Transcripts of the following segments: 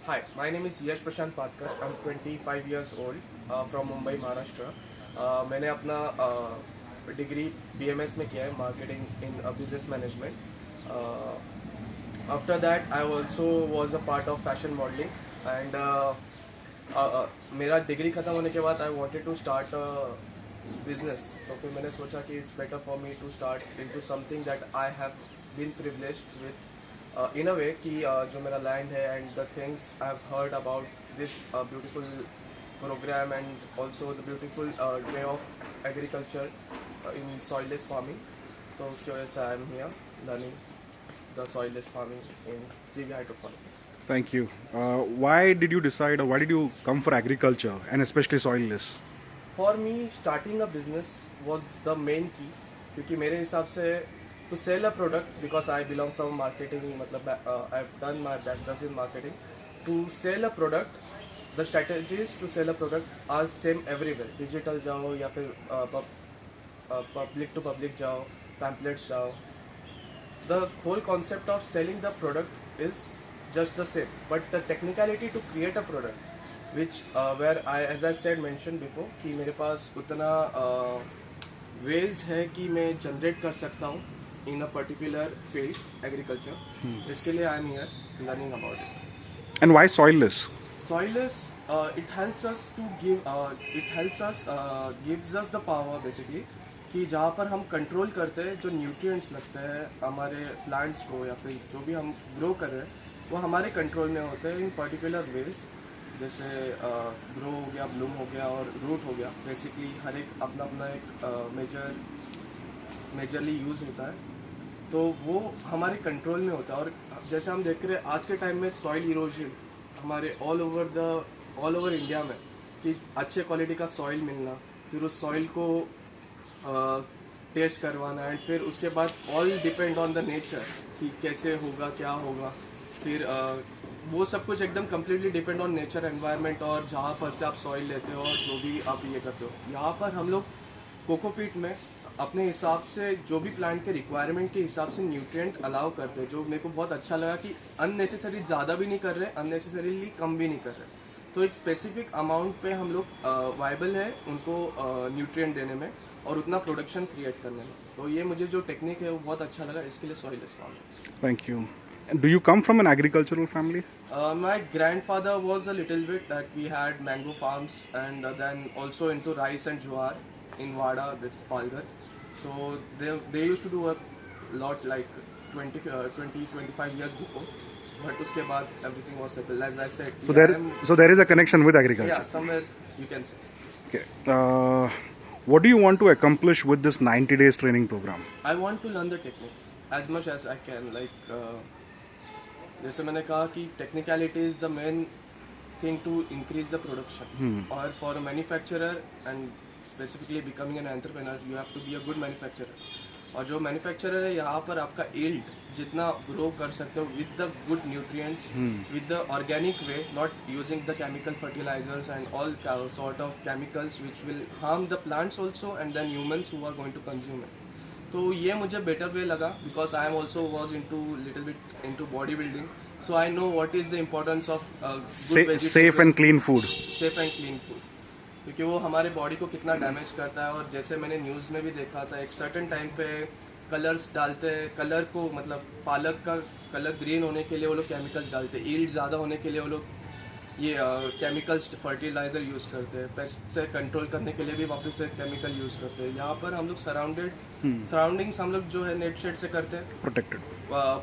Hi, my name is Yash Prashant Patkar. I'm 25 years old from Mumbai, Maharashtra. मैंने अपना degree BMS में किया है, marketing in business management. After that I also was a part of fashion modelling and मेरा degree खत्म होने के बाद I wanted to start business. तो फिर मैंने सोचा कि it's better for me to start into something that I have been privileged with in a way कि जो मेरा लैंड है and the things I have heard about this beautiful programme and also the beautiful way of agriculture in soilless farming. तो उसकी वजह से I am here learning the soilless farming in CV Hydroponics. Thank you. Why did you decide, or why did you come for agriculture and especially soilless? For me starting a business was the main की, क्योंकि मेरे हिसाब से to sell a product, because I belong from marketing, मतलब I've done my bachelor's in marketing. To sell a product, the strategies to sell a product are same everywhere. Digital जाओ या फिर public to public जाओ, pamphlets जाओ. The whole concept of selling the product is just the same, but the technicality to create a product, which where as I said mentioned before कि मेरे पास उतना ways है कि मैं generate कर सकता हूँ in a particular field, agriculture. इसके लिए I am here learning about it. And why soilless? Soilless, it helps us to give, gives us the power basically कि जहाँ पर हम कंट्रोल करते हैं, जो न्यूट्रिएंट्स लगते हैं हमारे प्लांट्स को या फिर जो भी हम ग्रो कर रहे हैं वो हमारे कंट्रोल में होते हैं इन पर्टिकुलर वेज. जैसे ग्रो हो गया, ब्लूम हो गया और रूट हो गया. बेसिकली हर एक अपना अपना एक मेजरली यूज़ होता है, तो वो हमारे कंट्रोल में होता है. और जैसे हम देख रहे हैं आज के टाइम में सॉइल इरोजन हमारे ऑल ओवर इंडिया में, कि अच्छे क्वालिटी का सॉइल मिलना, फिर उस सॉइल को टेस्ट करवाना एंड फिर उसके बाद all depend on the nature कि कैसे होगा, क्या होगा. फिर वो सब कुछ एकदम completely depend on nature, environment और जहाँ पर से आप सॉइल लेते हो और जो भी आप ये करते हो. यहाँ पर हम लोग कोकोपीट में अपने हिसाब से जो भी प्लांट के रिक्वायरमेंट के हिसाब से न्यूट्रिएंट अलाउ करते हैं, जो मेरे को बहुत अच्छा लगा कि अननेसेसरी ज़्यादा भी नहीं कर रहे, अननेसेसरीली कम भी नहीं कर रहे. तो एक स्पेसिफिक अमाउंट पे हम लोग वाइबल है उनको न्यूट्रिएंट देने में और उतना प्रोडक्शन क्रिएट करने में. तो ये मुझे जो टेक्निक है वो बहुत अच्छा लगा, इसके लिए soilless farming. Thank you. And do you come from an agricultural family? My grandfather was a little bit that we had mango farms and then also into rice and jowar in Wada, that's Palghar. So they used to do a lot like 25 years before. But उसके बाद everything was settled. As I said, So there is a connection with agriculture. yeah, somewhere you can say. Okay. What do you want to accomplish with this 90 days training program? I want to learn the techniques as much as I can. Like जैसे मैंने कहा कि technicality is the main thing to increase the production. Or for a manufacturer and specifically becoming an entrepreneur, you have to be a good manufacturer. और जो manufacturer है यहाँ पर आपका यील्ड जितना ग्रो कर सकते हो with the good nutrients, with the organic way, not using the chemical fertilisers and all sort of chemicals which will harm the plants also and then humans who are going to consume it. तो ये मुझे better way लगा because I am also was into little bit into body building. So I know what is the importance of Safe and clean food. Safe and clean food, क्योंकि वो हमारे body को कितना damage करता है. और जैसे मैंने न्यूज़ में भी देखा था, एक सर्टेन टाइम पे कलर्स डालते हैं, कलर को मतलब पालक का कलर ग्रीन होने के लिए वो लोग केमिकल्स डालते हैं, यील्ड ज़्यादा होने के लिए वो लोग ये केमिकल्स फर्टिलाइजर यूज़ करते हैं, पेस्ट से कंट्रोल करने के लिए भी वापस से केमिकल यूज़ करते हैं. यहाँ पर हम लोग सराउंडिंग्स हम लोग जो है नेट शेड से करते हैं, Protected.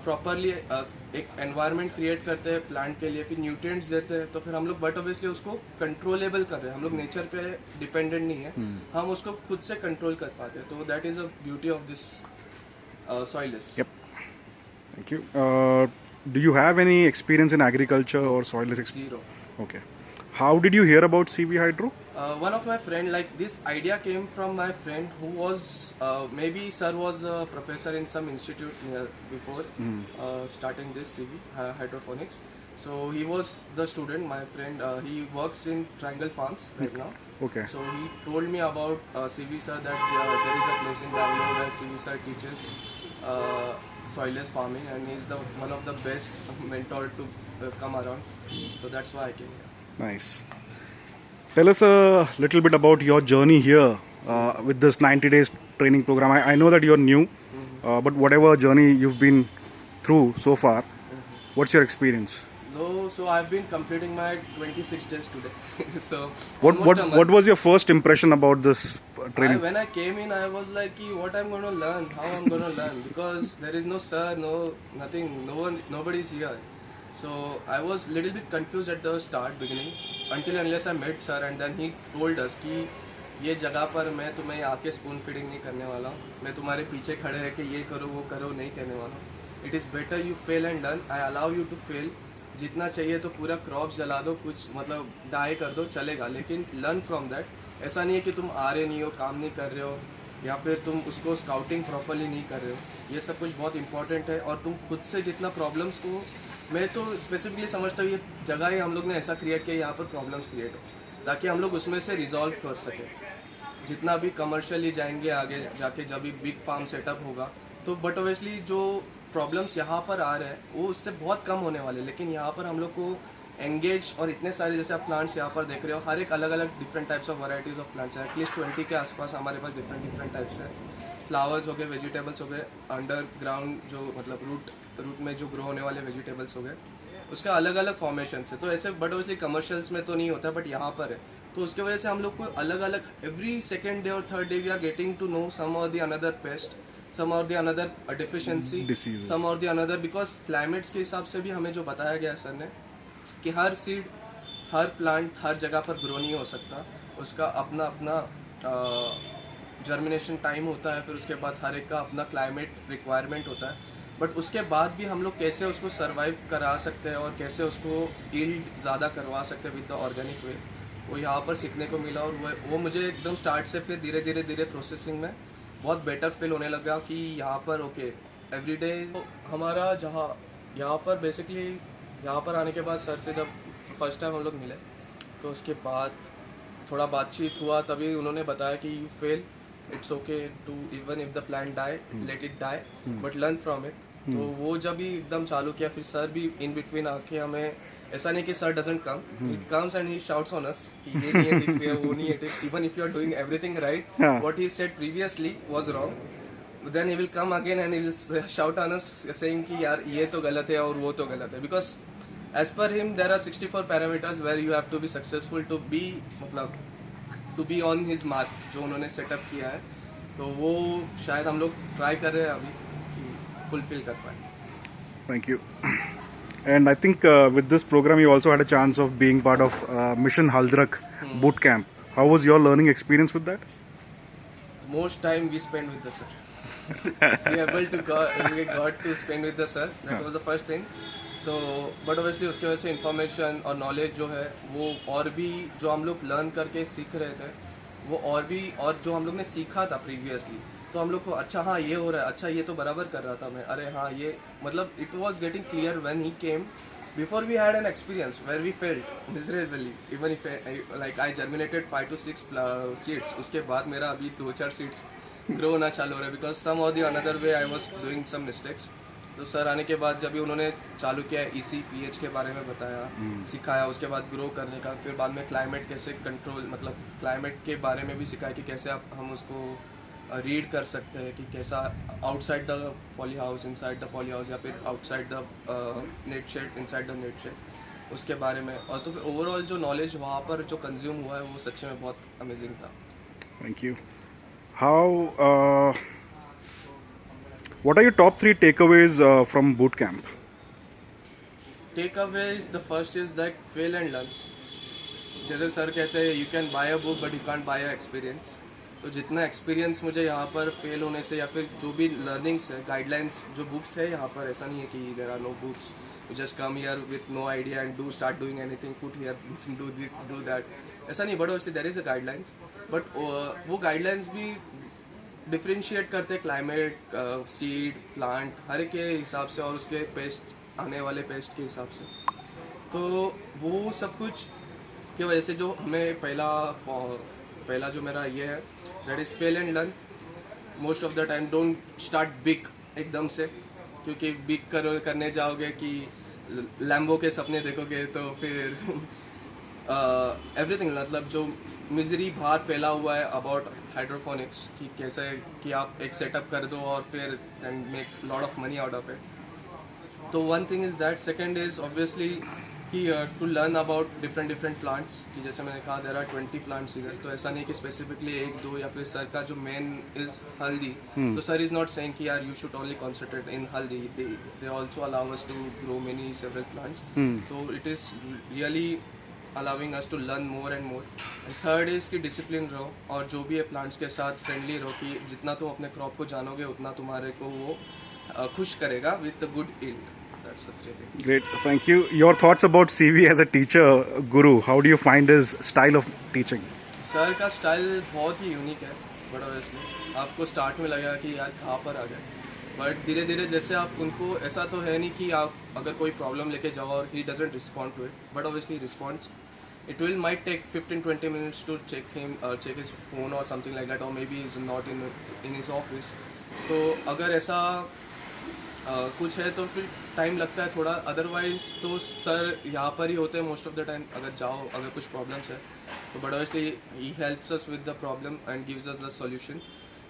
प्रॉपरली एक एनवायरनमेंट क्रिएट करते हैं प्लांट के लिए, फिर न्यूट्रिएंट्स देते हैं. तो फिर हम लोग बट ऑब्वियसली उसको कंट्रोलेबल कर रहे हैं, हम लोग नेचर पे डिपेंडेंट नहीं है, हम उसको खुद से कंट्रोल कर पाते हैं. तो that is a beauty of this soilless. Yep. Thank you. Do you have any experience in agriculture or soilless? Zero. Okay. How did you hear about CV Hydro? One of my friend, like this idea came from my friend who was maybe sir was a professor in some institute near before starting this CV hydroponics. So he was the student, my friend. He works in Triangle Farms right now. Okay. So he told me about CV sir that there is a place in Bangalore where CV sir teaches soilless farming, and he is one of the best mentor to come around. So that's why I came here. Nice. Tell us a little bit about your journey here with this 90 days training program. I know that you're new, but whatever journey you've been through so far, what's your experience? No, so I've been completing my 26 days today. So What almost a month. what was your first impression about this training? When I came in, I was like, "Ki, what I'm going to learn, how I'm going to learn, because there is no sir, no nothing, nobody's here. So I was little bit confused at the beginning, until unless I met sir, and then he told us कि ये जगह पर मैं तुम्हें आके spoon feeding नहीं करने वाला हूँ, मैं तुम्हारे पीछे खड़े रह के ये करो वो करो नहीं कहने वाला हूँ. It is better you fail and learn. I allow you to fail. जितना चाहिए तो पूरा क्रॉप जला दो, कुछ मतलब डाई कर दो, चलेगा, लेकिन लर्न फ्रॉम दैट. ऐसा नहीं है कि तुम आ रहे नहीं हो, काम नहीं कर रहे हो, या फिर तुम उसको स्काउटिंग प्रॉपरली नहीं कर रहे हो. ये सब कुछ बहुत इंपॉर्टेंट है. और तुम खुद से जितना प्रॉब्लम्स को, मैं तो स्पेसिफिकली समझता हूँ ये जगह ही हम लोग ने ऐसा क्रिएट किया यहाँ पर प्रॉब्लम्स क्रिएट हो, ताकि हम लोग उसमें से रिजॉल्व कर सकें. जितना भी कमर्शियली जाएंगे आगे जाके, जब भी बिग फार्म सेटअप होगा तो, बट ऑब्वियसली जो प्रॉब्लम्स यहाँ पर आ रहे हैं वो उससे बहुत कम होने वाले. लेकिन यहाँ पर हम लोग को एंगेज, और इतने सारे जैसे आप प्लांट्स यहाँ पर देख रहे हो, हर एक अलग अलग different types of varieties of plants है. एटलीस्ट 20 के आसपास हमारे पास डिफरेंट टाइप्स है. फ्लावर्स हो गए, वेजिटेबल्स हो गए, अंडरग्राउंड जो मतलब रूट में जो ग्रो होने वाले वेजिटेबल्स हो गए, उसका अलग अलग फॉर्मेशन है. तो ऐसे बट ऑब्वियसली कमर्शियल्स में तो नहीं होता, बट यहाँ पर है. तो उसके वजह से हम लोग को अलग अलग एवरी सेकेंड डे और third day we are getting to know some और द अनदर पेस्ट, सम और द अनदर डिफिशियंसी, सम और द अनदर, बिकॉज क्लाइमेट्स के हिसाब से भी हमें जो बताया गया सर ने कि हर सीड, हर प्लांट हर जगह पर ग्रो नहीं हो सकता. उसका अपना अपना जर्मिनेशन टाइम होता है, फिर उसके बाद हर एक का अपना क्लाइमेट रिक्वायरमेंट होता है. बट उसके बाद भी हम लोग कैसे उसको सर्वाइव करा सकते हैं और कैसे उसको यील्ड ज़्यादा करवा सकते हैं विद द ऑर्गेनिक वे, वो यहाँ पर सीखने को मिला. और वो मुझे एकदम स्टार्ट से फिर धीरे धीरे प्रोसेसिंग में बहुत बेटर फील होने लगा कि यहाँ पर ओके एवरीडे हमारा जहाँ यहाँ पर बेसिकली यहाँ पर आने के बाद सर से जब फर्स्ट टाइम हम लोग मिले, तो उसके बाद थोड़ा बातचीत हुआ, तभी उन्होंने बताया कि you fail, it's okay to even if the plant die, let it die, but learn from it. तो वो जब भी एकदम चालू किया, फिर सर भी इन बिटवीन आके हमें, ऐसा नहीं कि sir doesn't come, it comes and he shouts on us कि ये नहीं है ठीक है, वो नहीं है ठीक, even if you are doing everything right, what he said previously was wrong, then he will come again and he will shout on us saying कि यार ये तो गलत है और वो तो गलत है. Because as per him there are 64 parameters where you have to be successful to be, मतलब to be on his mark जो उन्होंने सेटअप किया है. तो वो शायद हम लोग ट्राई कर रहे हैं अभी फुलफिल कर पाए. Thank you. And I think with this program you also had a chance of being part of Mission Haldrak boot camp. How was your learning experience with that? Most time we spent with the sir. We got to spend with the sir. That was the first thing. So, but obviously उसके वजह से information और knowledge जो है वो और भी जो हम लोग learn करके सीख रहे थे, वो और भी, और जो हम लोग ने सीखा था प्रीवियसली, तो हम लोग को अच्छा हाँ ये हो रहा है, अच्छा ये तो बराबर कर रहा था मैं, अरे हाँ ये मतलब it was getting clear when he came. Before we had an experience where we failed miserably, even if like I germinated 5 to 6 seeds, उसके बाद मेरा अभी 2-4 सीड्स ग्रो होना चालू हो रहा है, बिकॉज सम और the another way I was doing some mistakes. तो सर आने के बाद जब भी उन्होंने चालू किया ECPH के बारे में बताया, सिखाया, उसके बाद ग्रो करने का, फिर बाद में क्लाइमेट कैसे कंट्रोल, मतलब क्लाइमेट के बारे में भी सिखाया कि कैसे हम उसको रीड कर सकते हैं, कि कैसा outside the poly house, inside the poly house, या फिर outside the net shade, inside the net shade, उसके बारे में. और तो फिर ओवरऑल जो नॉलेज वहाँ पर जो कंज्यूम हुआ है वो सच्चे में बहुत अमेजिंग था. Thank you. How what are your top 3 takeaways from boot camp? Takeaways, the first is like fail and learn. जैसे सर कहते हैं, you can buy a book but you can't buy a experience. तो जितना experience मुझे यहाँ पर fail होने से, या फिर जो भी लर्निंग्स है, गाइडलाइंस जो बुक्स है यहाँ पर, ऐसा नहीं है कि there are no books, you just come here with no idea and do start doing anything, put here, do this, do that, ऐसा नहीं. But obviously there is a guidelines, but वो गाइडलाइंस भी डिफ्रेंशिएट करते हैं climate, seed, plant, हर एक के हिसाब से, और उसके पेस्ट, आने वाले पेस्ट के हिसाब से. तो वो सब कुछ की वजह से जो हमें पहला जो मेरा ये है, that is fail and learn. Most of the time don't start big एकदम से, क्योंकि बिग करने जाओगे कि लैम्बो के सपने देखोगे तो फिर एवरीथिंग मतलब जो मिजरी बाहर फैला हुआ है अबाउट हाइड्रोफोनिक्स कि कैसे कि आप एक सेटअप कर दो और फिर and make lot of money out of it. तो one thing is that. Second is obviously कि to learn about different plants कि जैसे मैंने कहा देयर आर 20 प्लांट्स इधर. तो ऐसा नहीं कि स्पेसिफिकली एक दो या फिर सर का जो मेन इज हल्दी. तो सर इज नॉट सेइंग कि यार you should only concentrate in haldi. They also allow us to grow many several plants. तो it is really allowing us to learn more and more. And third is कि discipline रहो और जो भी है plants के साथ फ्रेंडली रहो कि जितना तुम अपने क्रॉप को जानोगे उतना तुम्हारे को वो खुश करेगा with the good yield. That's the three things. Great, thank you. Your thoughts about CV as a teacher, Guru? How do you find his style of teaching? Sir का स्टाइल बहुत ही यूनिक है. बट ऑब्वियसली आपको start में लगेगा कि यार कहाँ पर आ गए. बट धीरे धीरे जैसे आप उनको ऐसा तो है नहीं कि आप अगर कोई प्रॉब्लम लेके जाओ और he doesn't respond to it. But obviously responds. It will might take 15-20 minutes to check his phone or something like that, or maybe he's not in his office. तो अगर ऐसा कुछ है तो फिर टाइम लगता है थोड़ा. अदरवाइज तो सर यहाँ पर ही होते हैं मोस्ट ऑफ द टाइम. अगर जाओ अगर कुछ प्रॉब्लम्स है तो but obviously he helps us with the problem and gives us the solution.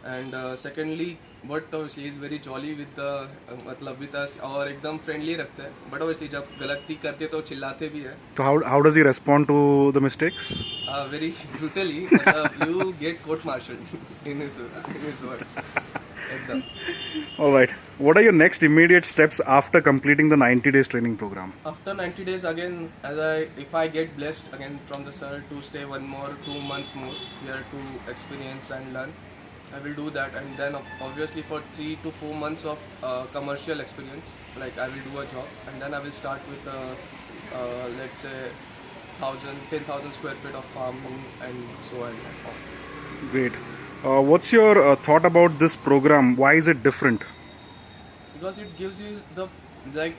And secondly but obviously is very jolly with the मतलब विद अस और एकदम फ्रेंडली रखते हैं. बट ऑब्वियसली जब गलती करते तो चिल्लाते भी है. So how does he respond to the mistakes? Very brutally. मतलब you get court martialed in his words. एकदम. All right. What are your next immediate steps after completing the 90 days training program? After 90 days again, if I get blessed again from the sir to stay 2 months more here to experience and learn, I will do that. And then obviously for 3 to 4 months of commercial experience, like I will do a job, and then I will start with let's say 10,000 square feet of farming and so on. Great. What's your thought about this program? Why is it different? Because it gives you the like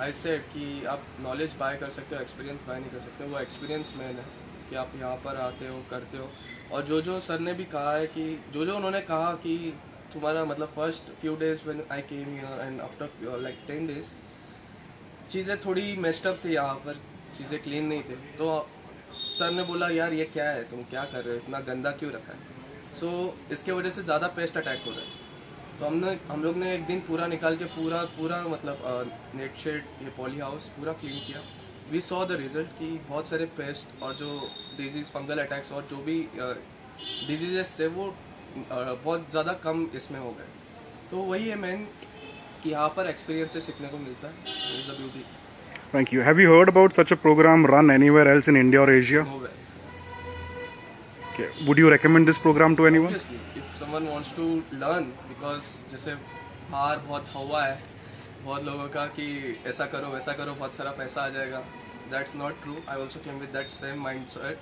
I said कि आप knowledge by कर सकते हो, experience by नहीं कर सकते. वो experience main है कि आप यहाँ पर आते हो करते हो. और जो सर ने भी कहा है कि जो उन्होंने कहा कि तुम्हारा मतलब first few days when I came here and after like 10 days चीज़ें थोड़ी मेस्ड अप थी यहाँ पर. चीज़ें क्लीन नहीं थे. तो सर ने बोला यार ये क्या है, तुम क्या कर रहे हो, इतना गंदा क्यों रखा है. सो इसके वजह से ज़्यादा पेस्ट अटैक हो रहा है. तो हम लोग ने एक दिन पूरा निकाल के पूरा मतलब नेट शेड ये पॉली हाउस पूरा क्लीन किया. वी सॉ द रिजल्ट कि बहुत सारे पेस्ट और जो डिजीज़ फंगल अटैक्स और जो भी डिजीजेस थे वो बहुत ज़्यादा कम इसमें हो गए. तो वही है मेन कि यहाँ पर एक्सपीरियंस से सीखने को मिलता है. Is the beauty. Thank you. Have you heard about such a program run anywhere else in India or Asia? Nowhere. Okay. Would you recommend this program to anyone? Obviously, if someone wants to learn, because जैसे बाहर बहुत हवा है बहुत लोगों का कि ऐसा करो वैसा करो बहुत सारा पैसा आ जाएगा. That's not true. I also came with that same mindset.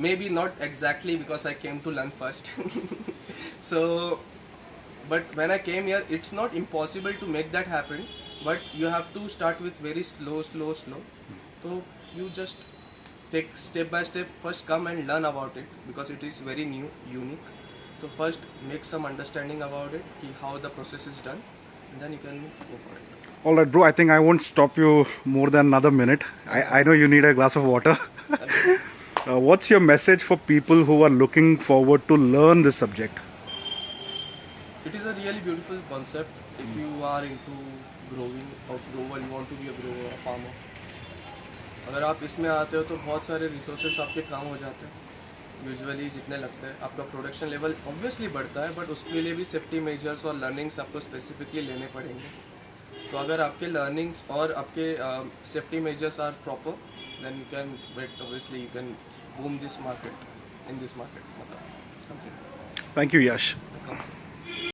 Maybe not exactly because I came to learn first. So, but when I came here, it's not impossible to make that happen. But you have to start with very slow. So you just take step by step. First come and learn about it because it is very new, unique. So first make some understanding about it, ki how the process is done, and then you can go for it. All right, bro. I think I won't stop you more than another minute. I know you need a glass of water. What's your message for people who are looking forward to learn this subject? It is a really beautiful concept if you are into growing or grower, you want to be a grower or farmer. अगर आप इसमें आते हो तो बहुत सारे resources आपके काम हो जाते हैं. यूजुअली जितने लगते हैं आपका प्रोडक्शन लेवल ऑब्वियसली बढ़ता है. बट उसके लिए भी सेफ्टी मेजर्स और लर्निंग्स आपको स्पेसिफिकली लेने पड़ेंगे. तो अगर आपके लर्निंग्स और आपके safety measures are proper then you can wait obviously you can boom this market in this market. मतलब Thank you, Yash.